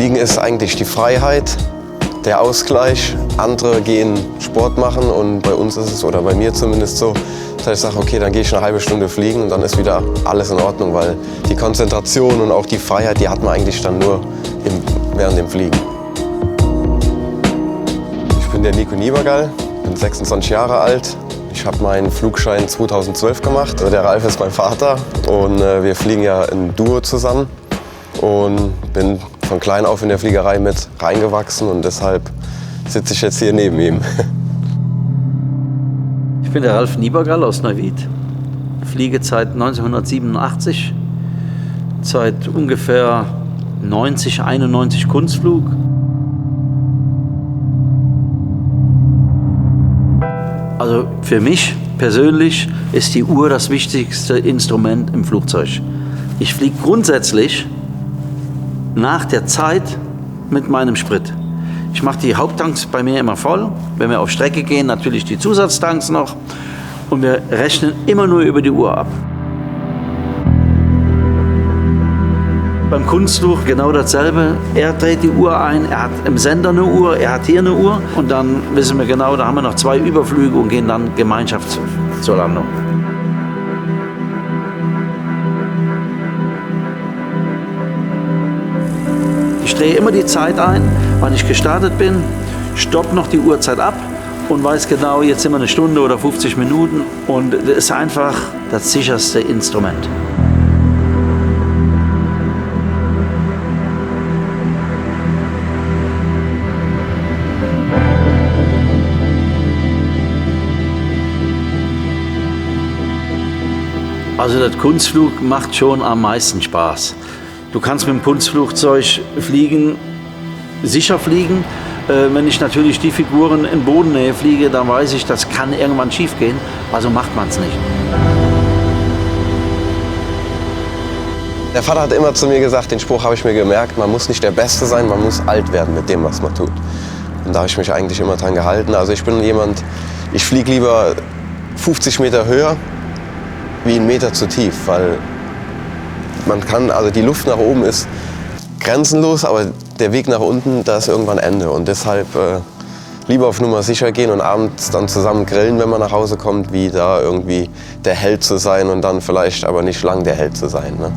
Fliegen ist eigentlich die Freiheit, der Ausgleich. Andere gehen Sport machen und bei uns ist es, oder bei mir zumindest so, dass ich sage, okay, dann gehe ich eine halbe Stunde fliegen und dann ist wieder alles in Ordnung, weil die Konzentration und auch die Freiheit, die hat man eigentlich dann nur während dem Fliegen. Ich bin der Nico Niebergall, bin 26 Jahre alt. Ich habe meinen Flugschein 2012 gemacht. Der Ralf ist mein Vater und wir fliegen ja in Duo zusammen und bin von klein auf in der Fliegerei mit reingewachsen und deshalb sitze ich jetzt hier neben ihm. Ich bin der Ralf Niebergall aus Neuwied, fliege seit 1987, seit ungefähr 90, 91 Kunstflug. Also für mich persönlich ist die Uhr das wichtigste Instrument im Flugzeug. Ich fliege grundsätzlich nach der Zeit mit meinem Sprit. Ich mache die Haupttanks bei mir immer voll. Wenn wir auf Strecke gehen, natürlich die Zusatztanks noch. Und wir rechnen immer nur über die Uhr ab. Beim Kunstflug genau dasselbe. Er dreht die Uhr ein, er hat im Sender eine Uhr, er hat hier eine Uhr. Und dann wissen wir genau, da haben wir noch 2 Überflüge und gehen dann Gemeinschaft zur Landung. Ich drehe immer die Zeit ein, wann ich gestartet bin, stoppe noch die Uhrzeit ab und weiß genau, jetzt sind wir eine Stunde oder 50 Minuten. Und das ist einfach das sicherste Instrument. Also der Kunstflug macht schon am meisten Spaß. Du kannst mit dem Kunstflugzeug fliegen, sicher fliegen. Wenn ich natürlich die Figuren in Bodennähe fliege, dann weiß ich, das kann irgendwann schief gehen. Also macht man es nicht. Der Vater hat immer zu mir gesagt, den Spruch habe ich mir gemerkt, man muss nicht der Beste sein, man muss alt werden mit dem, was man tut. Und da habe ich mich eigentlich immer dran gehalten. Also ich bin jemand, ich fliege lieber 50 Meter höher wie 1 Meter zu tief, weil man kann, also die Luft nach oben ist grenzenlos, aber der Weg nach unten, da ist irgendwann Ende. Und deshalb lieber auf Nummer sicher gehen und abends dann zusammen grillen, wenn man nach Hause kommt, wie da irgendwie der Held zu sein und dann vielleicht aber nicht lang der Held zu sein. Ne?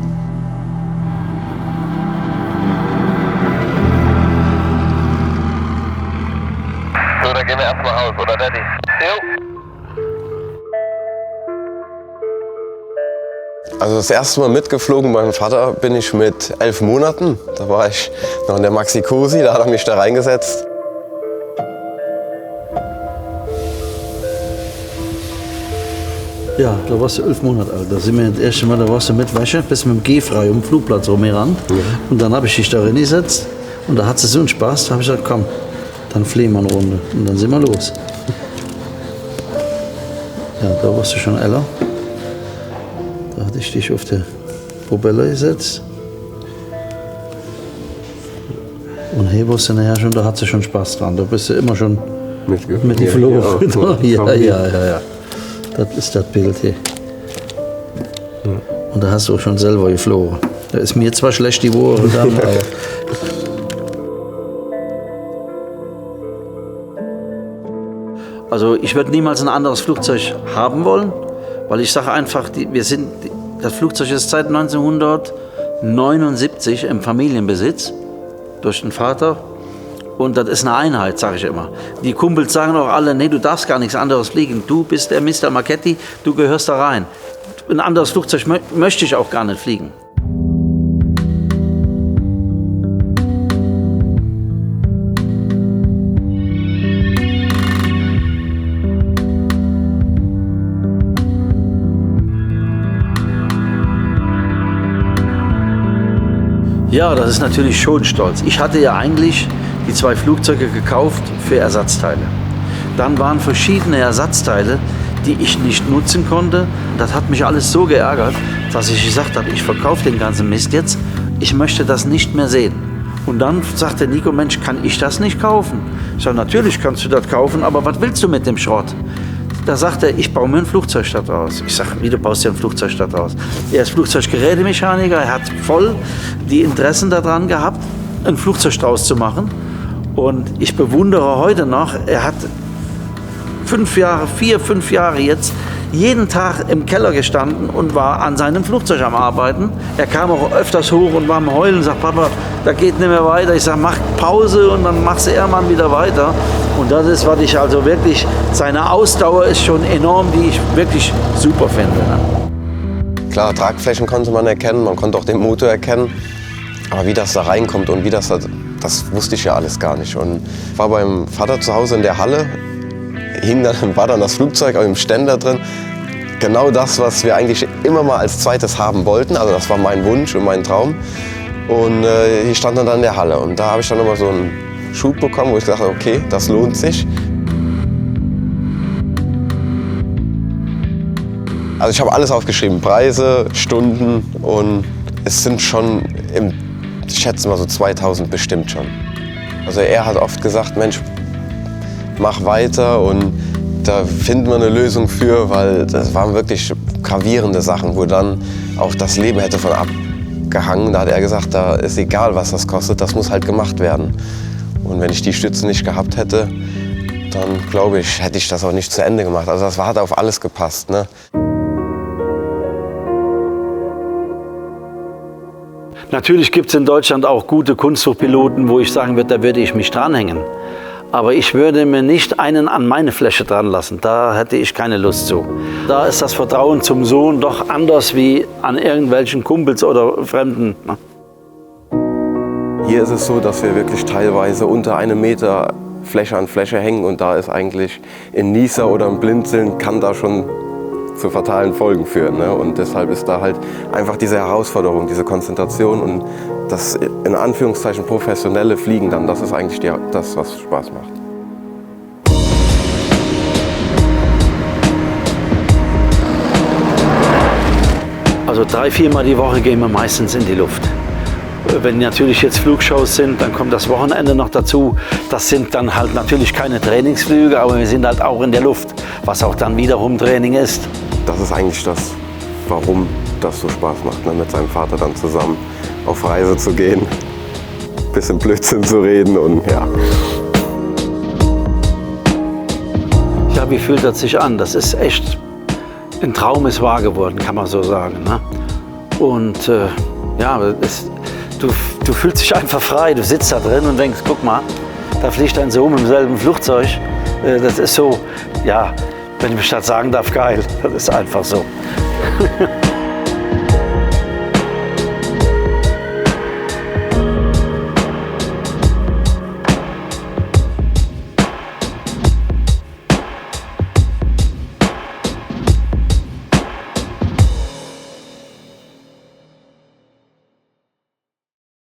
So, dann gehen wir erstmal raus, oder Daddy? Jo. Also das erste Mal mitgeflogen bei meinem Vater bin ich mit 11 Monaten. Da war ich noch in der Maxi Cosi, da hat er mich da reingesetzt. Ja, da warst du 11 Monate alt. Da sind wir das erste Mal, da warst du mit Wäsche, bist mit dem Gehfrei um den Flugplatz rumgerannt. Ja. Und dann habe ich dich da reingesetzt und da hat sie so einen Spaß, da habe ich gesagt, komm, dann fliegen wir eine Runde. Und dann sind wir los. Ja, da warst du schon älter. Da hatte ich dich auf die Propeller gesetzt. Und hier warst du nachher schon, da hat sie schon Spaß dran. Da bist du immer schon mit die Floh. Ja. Das ist das Bild hier. Und da hast du auch schon selber geflogen. Da ist mir zwar schlecht die Woche dann, aber... Also ich würde niemals ein anderes Flugzeug haben wollen, weil ich sage einfach, das Flugzeug ist seit 1979 im Familienbesitz durch den Vater. Und das ist eine Einheit, sage ich immer. Die Kumpels sagen auch alle, nee, du darfst gar nichts anderes fliegen. Du bist der Mr. Marchetti, du gehörst da rein. Ein anderes Flugzeug möchte ich auch gar nicht fliegen. Ja, das ist natürlich schon stolz. Ich hatte ja eigentlich die 2 Flugzeuge gekauft für Ersatzteile. Dann waren verschiedene Ersatzteile, die ich nicht nutzen konnte. Das hat mich alles so geärgert, dass ich gesagt habe, ich verkaufe den ganzen Mist jetzt. Ich möchte das nicht mehr sehen. Und dann sagte Nico, Mensch, kann ich das nicht kaufen? Ich sage, natürlich kannst du das kaufen, aber was willst du mit dem Schrott? Da sagt er, ich baue mir ein Flugzeug daraus. Ich sage, wie, du baust dir ein Flugzeug daraus? Er ist Flugzeuggerätemechaniker, er hat voll die Interessen daran gehabt. ein Flugzeug draus zu machen. Und ich bewundere heute noch, er hat 5 Jahre jetzt, jeden Tag im Keller gestanden und war an seinem Flugzeug am Arbeiten. Er kam auch öfters hoch und war am Heulen und sagt, Papa, da geht nicht mehr weiter. Ich sage, mach Pause und dann machst du irgendwann wieder weiter. Und das ist, was ich also wirklich, seine Ausdauer ist schon enorm, die ich wirklich super finde. Ne? Klar, Tragflächen konnte man erkennen, man konnte auch den Motor erkennen. Aber wie das da reinkommt und wie das wusste ich ja alles gar nicht. Und ich war beim Vater zu Hause in der Halle, war dann das Flugzeug im Ständer drin. Genau das, was wir eigentlich immer mal als zweites haben wollten. Also das war mein Wunsch und mein Traum. Und hier stand dann in der Halle. Und da habe ich dann nochmal so einen Schub bekommen, wo ich gesagt habe, okay, das lohnt sich. Also ich habe alles aufgeschrieben, Preise, Stunden und es sind schon, ich schätze mal so 2000 bestimmt schon. Also er hat oft gesagt, Mensch, mach weiter und da finden wir eine Lösung für, weil das waren wirklich gravierende Sachen, wo dann auch das Leben hätte von abgehangen. Da hat er gesagt, da ist egal, was das kostet, das muss halt gemacht werden. Und wenn ich die Stütze nicht gehabt hätte, dann glaube ich, hätte ich das auch nicht zu Ende gemacht. Also das hat auf alles gepasst. Ne? Natürlich gibt es in Deutschland auch gute Kunstflugpiloten, wo ich sagen würde, da würde ich mich dranhängen. Aber ich würde mir nicht einen an meine Fläche dran lassen. Da hätte ich keine Lust zu. Da ist das Vertrauen zum Sohn doch anders wie an irgendwelchen Kumpels oder Fremden. Hier ist es so, dass wir wirklich teilweise unter 1 Meter Fläche an Fläche hängen. Und da ist eigentlich in Nieser oder im Blinzeln kann da schon zu fatalen Folgen führen. Ne? Und deshalb ist da halt einfach diese Herausforderung, diese Konzentration und das in Anführungszeichen professionelle Fliegen dann, das ist eigentlich das, was Spaß macht. Also 3-4 Mal die Woche gehen wir meistens in die Luft. Wenn natürlich jetzt Flugshows sind, dann kommt das Wochenende noch dazu. Das sind dann halt natürlich keine Trainingsflüge, aber wir sind halt auch in der Luft, was auch dann wiederum Training ist. Das ist eigentlich das, warum das so Spaß macht, ne? Mit seinem Vater dann zusammen auf Reise zu gehen, ein bisschen Blödsinn zu reden und ja. Ja, wie fühlt das sich an? Das ist echt, ein Traum ist wahr geworden, kann man so sagen. Ne? Und ja, du fühlst dich einfach frei, du sitzt da drin und denkst, guck mal, da fliegt ein Sohn im selben Flugzeug. Das ist so, ja, wenn ich mich das sagen darf, geil. Das ist einfach so.